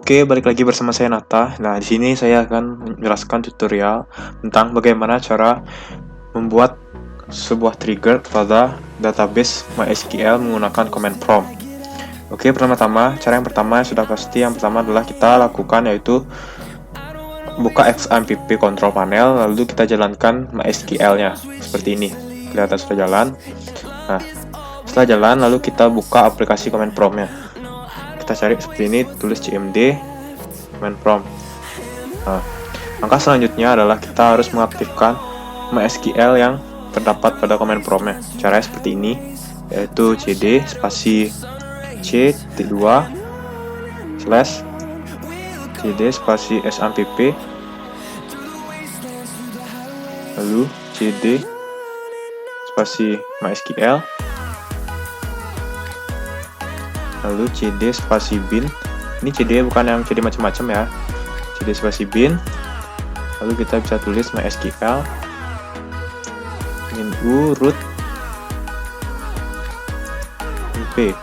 Oke, balik lagi bersama saya Nata. Nah, di sini saya akan menjelaskan tutorial tentang bagaimana cara membuat sebuah trigger pada database MySQL menggunakan command prompt. Oke, cara yang pertama sudah pasti, yang pertama adalah kita lakukan yaitu buka XAMPP control panel, lalu kita jalankan MySQL-nya seperti ini. Kelihatan sudah jalan. Nah, setelah jalan, lalu kita buka aplikasi command prompt-nya. Kita cari seperti ini, tulis cmd command prompt. Nah, langkah selanjutnya adalah kita harus mengaktifkan MySQL yang terdapat pada command prompt-nya. Caranya seperti ini, yaitu cd spasi c2 slash cd spasi sampp, lalu cd spasi MySQL, lalu cd spasi bin. Ini cd bukan yang cd macam-macam ya, cd spasi bin, lalu kita bisa tulis MySQL min root p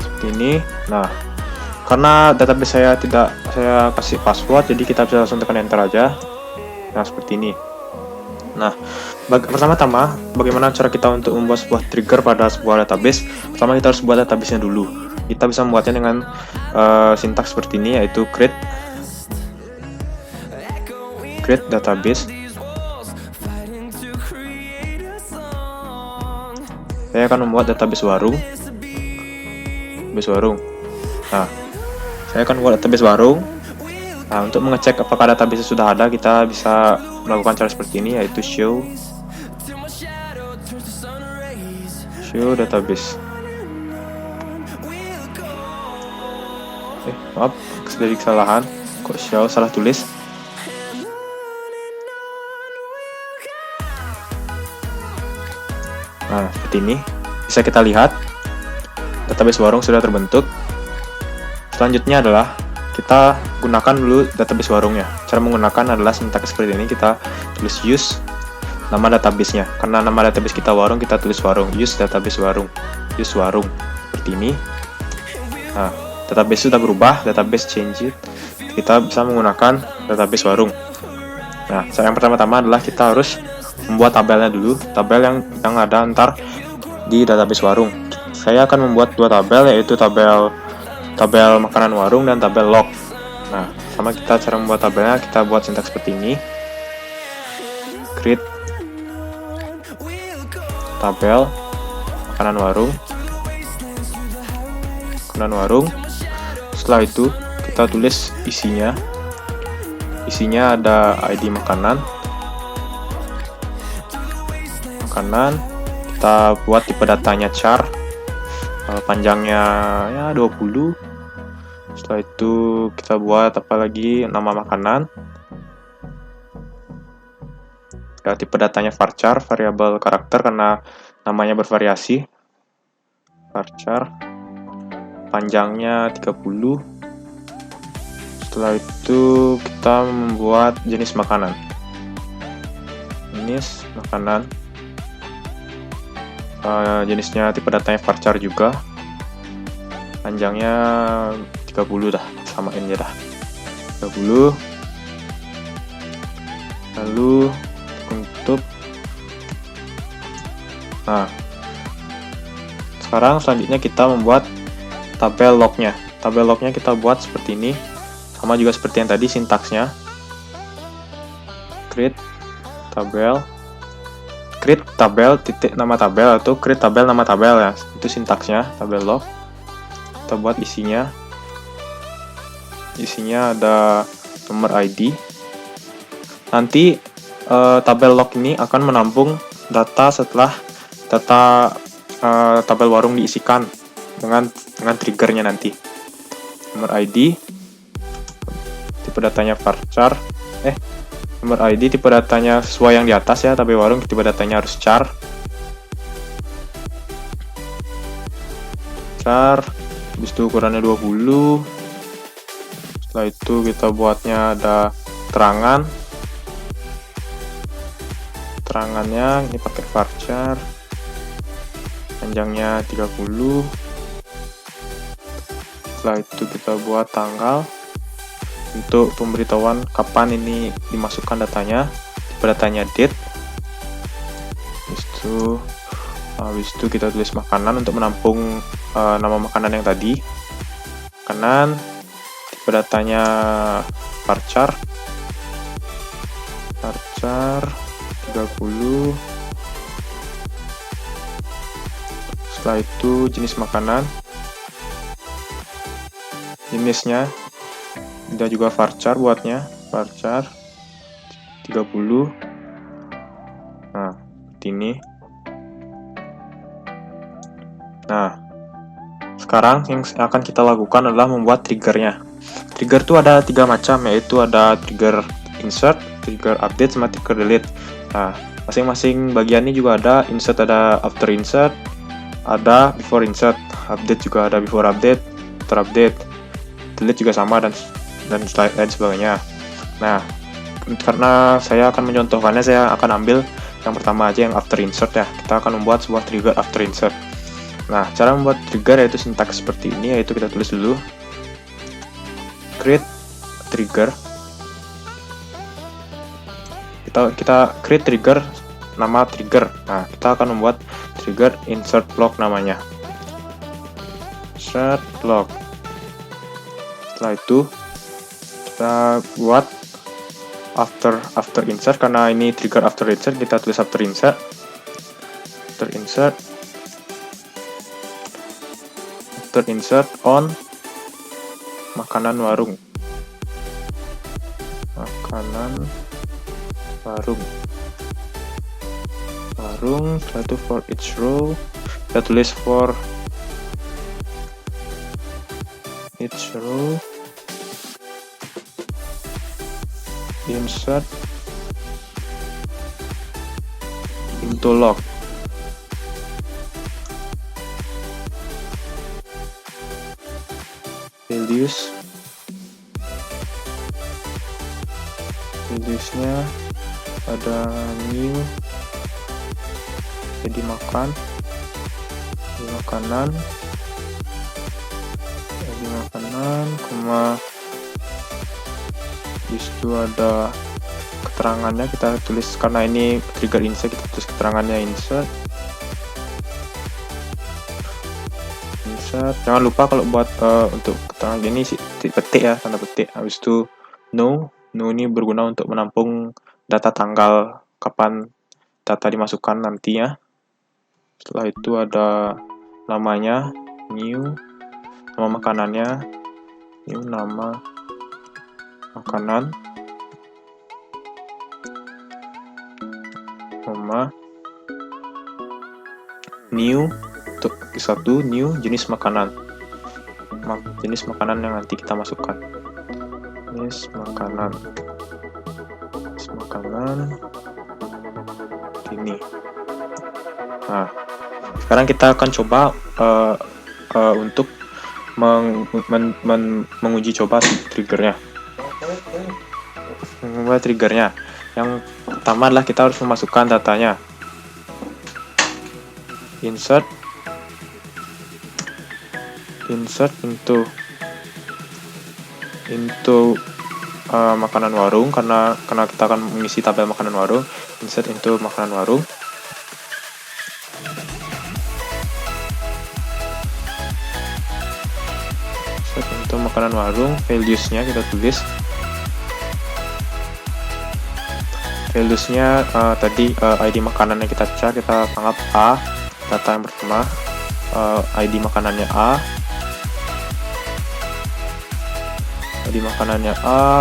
seperti ini. Nah, karena database saya tidak saya kasih password, jadi kita bisa langsung tekan enter aja. Nah, seperti ini. Nah, pertama-tama bagaimana cara kita untuk membuat sebuah trigger pada sebuah database? Pertama kita harus buat database-nya dulu. Kita bisa membuatnya dengan sintaks seperti ini, yaitu create database. Saya akan membuat database warung. Nah, saya akan membuat database warung. Nah, untuk mengecek apakah database sudah ada, kita bisa melakukan cara seperti ini, yaitu show database. Maaf, sedikit kesalahan. Kok show salah tulis? Nah, seperti ini. Bisa kita lihat database warung sudah terbentuk. Selanjutnya adalah kita gunakan dulu database warungnya. Cara menggunakan adalah sintaks seperti ini. Kita tulis use nama database-nya. Karena nama database kita warung, kita tulis warung. Use database warung. Use warung. Seperti ini. Nah, database sudah berubah, database change it. Kita bisa menggunakan database warung. Nah, cara yang pertama-tama adalah kita harus membuat tabelnya dulu, tabel yang ada ntar di database warung. Saya akan membuat dua tabel, yaitu tabel makanan warung dan tabel log. Nah, sama kita cara membuat tabelnya, kita buat sintaks seperti ini. Create tabel makanan warung. Setelah itu kita tulis isinya. Isinya ada ID makanan. Kita buat tipe datanya char, panjangnya ya 20. Setelah itu kita buat apa lagi, nama makanan ya, tipe datanya varchar, variabel karakter karena namanya bervariasi, varchar, panjangnya 30. Setelah itu kita membuat jenis makanan, jenisnya tipe datanya varchar juga, panjangnya 30 dah, samain aja dah 30. Lalu untuk selanjutnya kita membuat tabel lognya. Tabel lognya kita buat seperti ini, sama juga seperti yang tadi sintaksnya. Create tabel titik nama tabel atau create tabel nama tabel ya, itu sintaksnya tabel log. Kita buat isinya ada nomor ID. Nanti tabel log ini akan menampung data setelah tabel warung diisikan dengan triggernya nanti. Nomor ID, tipe datanya varchar, nomor ID tipe datanya sesuai yang di atas ya, tabel warung tipe datanya harus char. Habis itu ukurannya 20. Setelah itu kita buatnya ada terangannya ini pakai varchar, panjangnya 30. Setelah itu kita buat tanggal, untuk pemberitahuan kapan ini dimasukkan datanya. Datanya date. Habis itu kita tulis makanan untuk menampung nama makanan yang tadi. Makanan, tipe datanya varchar 30. Setelah itu jenis makanan, jenisnya ada juga varchar buatnya, varchar 30. Nah, seperti ini. Nah, sekarang yang akan kita lakukan adalah membuat triggernya. Trigger itu ada 3 macam, yaitu ada trigger insert, trigger update, sama trigger delete. Nah, masing-masing bagian ini juga ada. Insert ada after insert, ada before insert, update juga ada before update, after update, delete juga sama, dan lain sebagainya. Nah, karena saya akan mencontohkannya, saya akan ambil yang pertama aja, yang after insert ya. Kita akan membuat sebuah trigger after insert. Nah, cara membuat trigger yaitu sintaks seperti ini, yaitu kita tulis dulu create trigger. Kita create trigger, nama trigger. Nah, kita akan membuat trigger insert block namanya. Insert block. Setelah itu kita buat after insert, karena ini trigger after insert, kita tulis after insert. After insert on makanan warung. Setelah itu for each row kita tulis for each row insert into log. Valuesnya ada new, jadi makanan, koma, itu ada keterangannya, kita tulis, karena ini trigger insert, kita tulis keterangannya insert. Jangan lupa kalau buat untuk keterangan ini petik ya, tanda petik. Habis itu no ini berguna untuk menampung data tanggal kapan data dimasukkan nantinya. Setelah itu ada namanya new, nama makanannya new, nama makanan, koma, new untuk satu, new jenis makanan yang nanti kita masukkan. Jenis makanan ini. Nah, sekarang kita akan coba untuk menguji coba triggernya. Membuat triggernya, yang pertama adalah kita harus memasukkan datanya. Insert into makanan warung, karena kita akan mengisi tabel makanan warung. Insert into makanan warung. Insert into makanan warung. Valuesnya kita tulis. Valuesnya tadi ID makanannya kita cek, kita anggap A. Data yang pertama, ID makanannya A.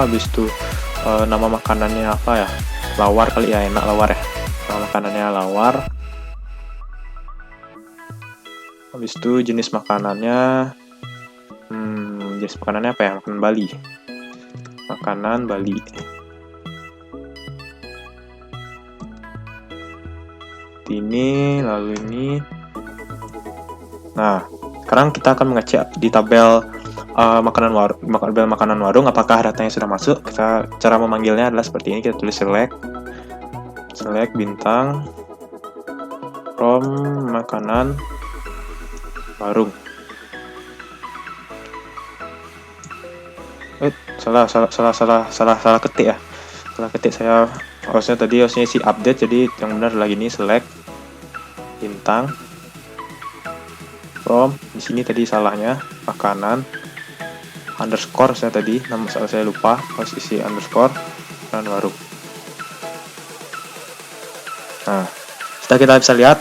Habis itu nama makanannya apa ya? Lawar kali ya, enak lawar ya. Nama makanannya lawar. Habis itu jenis makanannya, apa ya? Makanan Bali. Ini, lalu ini. Nah, sekarang kita akan mengecek di tabel makanan warung apakah datanya sudah masuk. Cara memanggilnya adalah seperti ini, kita tulis select bintang from makanan warung. salah ketik ya. Salah ketik saya, harusnya isi update, jadi yang benar lagi ini select bintang from. Di sini tadi salahnya makanan underscore, saya tadi nama saya lupa, harus isi underscore dan warung. Nah, setelah kita bisa lihat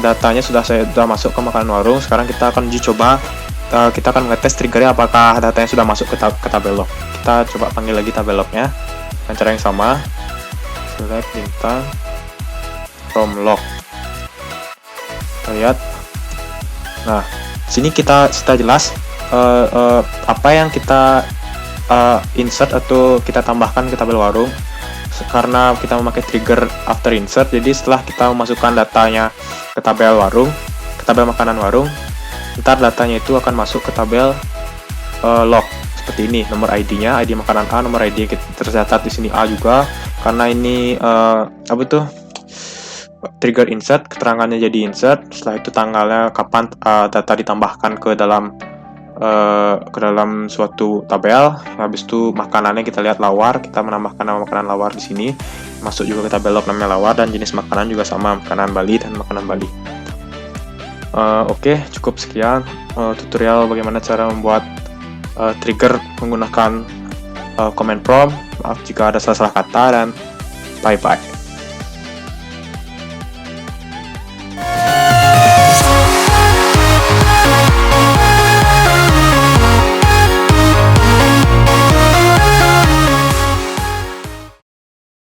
datanya sudah masuk ke makanan warung. Sekarang kita akan uji coba, kita akan ngetes triggernya apakah datanya sudah masuk ke tabel log. Kita coba panggil lagi tabel lognya dengan cara yang sama, select bintang from log. Kita lihat. Nah, sini kita sudah jelas apa yang kita insert atau kita tambahkan ke tabel warung. Karena kita memakai trigger after insert, jadi setelah kita memasukkan datanya ke tabel warung, ke tabel makanan warung, ntar datanya itu akan masuk ke tabel log seperti ini. Nomor ID-nya, ID makanan A, nomor ID tercatat di sini A juga, karena ini trigger insert, keterangannya jadi insert. Setelah itu tanggalnya kapan data ditambahkan ke dalam suatu tabel. Habis itu makanannya kita lihat lawar, kita menambahkan nama makanan lawar di sini, masuk juga ke tabel log namanya lawar, dan jenis makanan juga sama, makanan Bali dan makanan Bali. Oke, cukup sekian tutorial bagaimana cara membuat trigger menggunakan command prompt. Maaf jika ada salah-salah kata, dan bye bye.